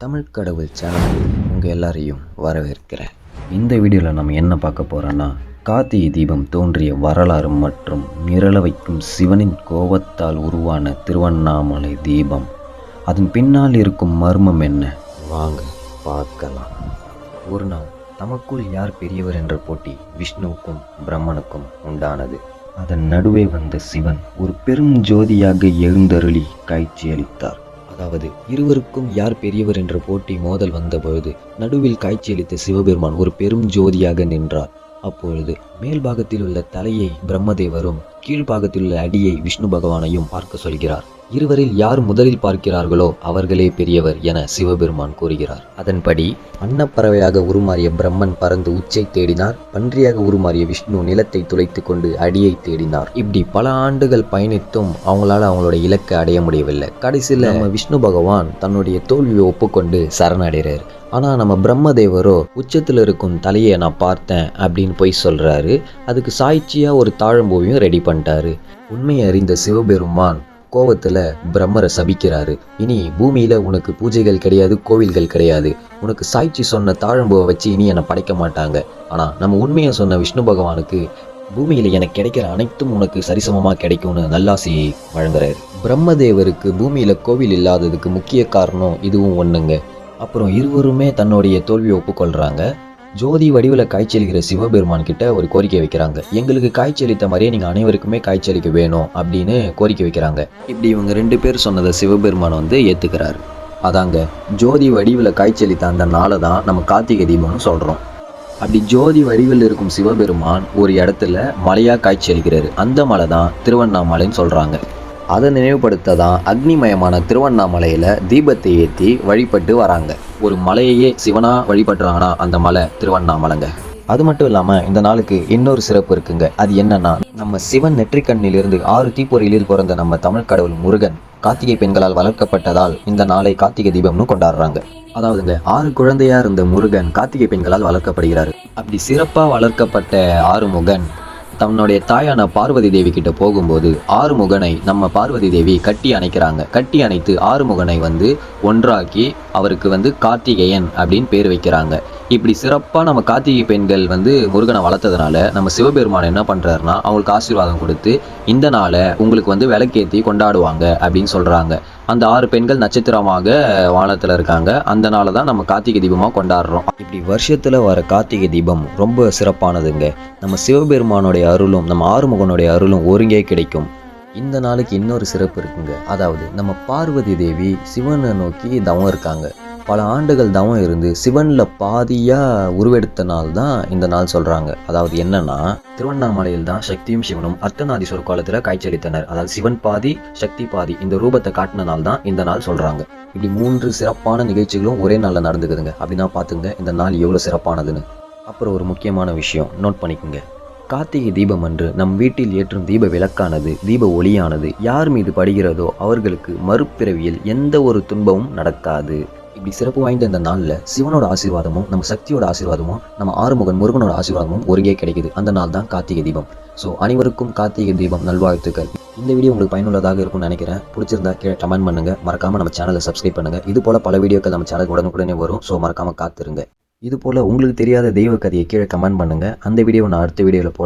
தமிழ் கடவுள் சேனலுக்கு உங்கள் எல்லாரையும் வரவேற்கிறேன். இந்த வீடியோவில் நம்ம என்ன பார்க்க போகிறோன்னா, கார்த்திகை தீபம் தோன்றிய வரலாறு மற்றும் மிரள வைக்கும் சிவனின் கோபத்தால் உருவான திருவண்ணாமலை தீபம், அதன் பின்னால் இருக்கும் மர்மம் என்ன, வாங்க பார்க்கலாம். ஒரு நாள் தமக்குள் யார் பெரியவர் என்ற போட்டி விஷ்ணுவுக்கும் பிரம்மனுக்கும் உண்டானது. அதன் நடுவே வந்த சிவன் ஒரு பெரும் ஜோதியாக எழுந்தருளி காட்சியளித்தார். அதாவது இருவருக்கும் யார் பெரியவர் என்ற போட்டி மோதல் வந்தபொழுது நடுவில் காட்சியளித்த சிவபெருமான் ஒரு பெரும் ஜோதியாக நின்றார். அப்பொழுது மேல் பாகத்தில் உள்ள தலையை பிரம்மதேவரும் கீழ்பாகத்தில் உள்ள அடியை விஷ்ணு பகவானையும் பார்க்க சொல்கிறார். இருவரில் யார் முதலில் பார்க்கிறார்களோ அவர்களே பெரியவர் என சிவபெருமான் கூறுகிறார். அதன்படி அன்னப்பறவையாக உருமாறிய பிரம்மன் பறந்து உச்சை தேடினார். பன்றியாக உருமாறிய விஷ்ணு நிலத்தை துளைத்து கொண்டு அடியை தேடினார். இப்படி பல ஆண்டுகள் பயணித்தும் அவங்களால அவங்களோட இலக்கை அடைய முடியவில்லை. கடைசியில் நம்ம விஷ்ணு பகவான் தன்னுடைய தோல்வியை ஒப்புக்கொண்டு சரணடைகிறார். ஆனால் நம்ம பிரம்மதேவரோ உச்சத்தில் இருக்கும் தலையை நான் பார்த்தேன் அப்படின்னு போய் சொல்கிறாரு. அதுக்கு சாய்ச்சியாக ஒரு தாழம்பூவையும் ரெடி பண்ணிட்டாரு. உண்மையை அறிந்த சிவபெருமான் கோவத்தில் பிரம்மரை சபிக்கிறாரு. இனி பூமியில் உனக்கு பூஜைகள் கிடையாது, கோவில்கள் கிடையாது. உனக்கு சாய்ச்சி சொன்ன தாழம்பூவை வச்சு இனி என்னை படைக்க மாட்டாங்க. ஆனால் நம்ம உண்மையை சொன்ன விஷ்ணு பகவானுக்கு பூமியில் எனக்கு கிடைக்கிற அனைத்தும் உனக்கு சரிசமமாக கிடைக்கும்னு நல்லாசியை வழங்குறாரு. பிரம்மதேவருக்கு பூமியில் கோவில் இல்லாததுக்கு முக்கிய காரணம் இதுவும் ஒன்றுங்க. அப்புறம் இருவருமே தன்னுடைய தோல்வியை ஒப்புக்கொள்கிறாங்க. ஜோதி வடிவில் காய்ச்சலிக்கிற சிவபெருமான் கிட்ட ஒரு கோரிக்கை வைக்கிறாங்க. எங்களுக்கு காய்ச்சலித்த மாதிரியே நீங்கள் அனைவருக்குமே காய்ச்சலிக்க வேணும் அப்படின்னு கோரிக்கை வைக்கிறாங்க. இப்படி இவங்க ரெண்டு பேர் சொன்னதை சிவபெருமான் ஏற்றுக்கிறாரு. அதாங்க ஜோதி வடிவில் காய்ச்சலித்த அந்த நாளை தான் நம்ம கார்த்திகை தீபம்னு சொல்கிறோம். அப்படி ஜோதி வடிவில் இருக்கும் சிவபெருமான் ஒரு இடத்துல மலையாக காய்ச்சலிக்கிறாரு. அந்த மலை தான் திருவண்ணாமலைன்னு சொல்கிறாங்க. அதை நினைவுபடுத்த தான் அக்னிமயமான திருவண்ணாமலையில் தீபத்தை ஏற்றி வழிபட்டு வராங்க. ஒரு மலையையே சிவனாக வழிபடுறாங்கன்னா அந்த மலை திருவண்ணாமலைங்க. அது மட்டும் இல்லாமல் இந்த நாளுக்கு இன்னொரு சிறப்பு இருக்குங்க. அது என்னன்னா, நம்ம சிவன் நெற்றிக்கண்ணிலிருந்து 6 தீப்பொறியில் பிறந்த நம்ம தமிழ் கடவுள் முருகன் கார்த்திகை பெண்களால் வளர்க்கப்பட்டதால் இந்த நாளை கார்த்திகை தீபம்னு கொண்டாடுறாங்க. அதாவதுங்க 6 குழந்தையா இருந்த முருகன் கார்த்திகை பெண்களால் வளர்க்கப்படுகிறார். அப்படி சிறப்பாக வளர்க்கப்பட்ட ஆறுமுகன் தன்னுடைய தாயான பார்வதி தேவி கிட்ட போகும்போது ஆறுமுகனை நம்ம பார்வதி தேவி கட்டி அணைக்கிறாங்க. கட்டி அணைத்து ஆறுமுகனை ஒன்றாக்கி அவருக்கு கார்த்திகேயன் அப்படின்னு பேர் வைக்கிறாங்க. இப்படி சிறப்பாக நம்ம கார்த்திகை பெண்கள் முருகனை வளர்த்ததுனால நம்ம சிவபெருமான் என்ன பண்ணுறாருன்னா அவங்களுக்கு ஆசீர்வாதம் கொடுத்து இந்த நாளை உங்களுக்கு விளக்கேற்றி கொண்டாடுவாங்க அப்படின்னு சொல்கிறாங்க. அந்த 6 பெண்கள் நட்சத்திரமாக வானத்தில் இருக்காங்க. அந்த நாளை தான் நம்ம கார்த்திகை தீபமாக கொண்டாடுறோம். இப்படி வருஷத்தில் வர கார்த்திகை தீபம் ரொம்ப சிறப்பானதுங்க. நம்ம சிவபெருமானுடைய அருளும் நம்ம ஆறுமுகனுடைய அருளும் ஒருங்கே கிடைக்கும். இந்த நாளுக்கு இன்னொரு சிறப்பு இருக்குங்க. அதாவது நம்ம பார்வதி தேவி சிவனை நோக்கி தவம் இருக்காங்க. பல ஆண்டுகள் தவம் இருந்து சிவனில் பாதியாக உருவெடுத்த நாள் தான் இந்த நாள் சொல்கிறாங்க. அதாவது என்னன்னா, திருவண்ணாமலையில் தான் சக்தியும் சிவனும் அர்த்தநாதீஸ்வரர் காலத்தில் காய்ச்சலித்தனர். அதாவது சிவன் பாதி சக்தி பாதி இந்த ரூபத்தை காட்டின நாள் தான் இந்த நாள் சொல்கிறாங்க. இப்படி 3 சிறப்பான நிகழ்ச்சிகளும் ஒரே நாளில் நடந்துக்குதுங்க. அப்படின்னா பார்த்துங்க இந்த நாள் எவ்வளோ சிறப்பானதுன்னு. அப்புறம் ஒரு முக்கியமான விஷயம் நோட் பண்ணிக்கோங்க. கார்த்திகை தீபம் அன்று நம் வீட்டில் ஏற்றும் தீப விளக்கானது தீப ஒளியானது யார் மீது படுகிறதோ அவர்களுக்கு மறுபிறவியில் எந்த ஒரு துன்பமும் நடக்காது. இப்படி சிறப்பு வாய்ந்த இந்த நாளில் சிவனோட ஆசீர்வாதமும் நம்ம சக்தியோட ஆசீர்வாதமும் நம்ம ஆறுமுகன் முருகனோட ஆசீர்வாதமும் ஒருங்கே கிடைக்குது. அந்த நாள் தான் கார்த்திகை தீபம். ஸோ அனைவருக்கும் கார்த்திகை தீபம் நல்வாழ்த்துக்கள். இந்த வீடியோ உங்களுக்கு பயனுள்ளதாக இருக்கும்னு நினைக்கிறேன். பிடிச்சிருந்தா கீழே கமெண்ட் பண்ணுங்க. மறக்காம நம்ம சேனலை சப்ஸ்கிரைப் பண்ணுங்க. இது போல பல வீடியோக்கள் நம்ம சேனலுக்கு உடனுக்குடனே வரும். ஸோ மறக்காம காத்திருங்க. இது போல் உங்களுக்கு தெரியாத தெய்வ கதையை கீழே கமெண்ட் பண்ணுங்கள். அந்த வீடியோ நான் அடுத்த வீடியோவில் போட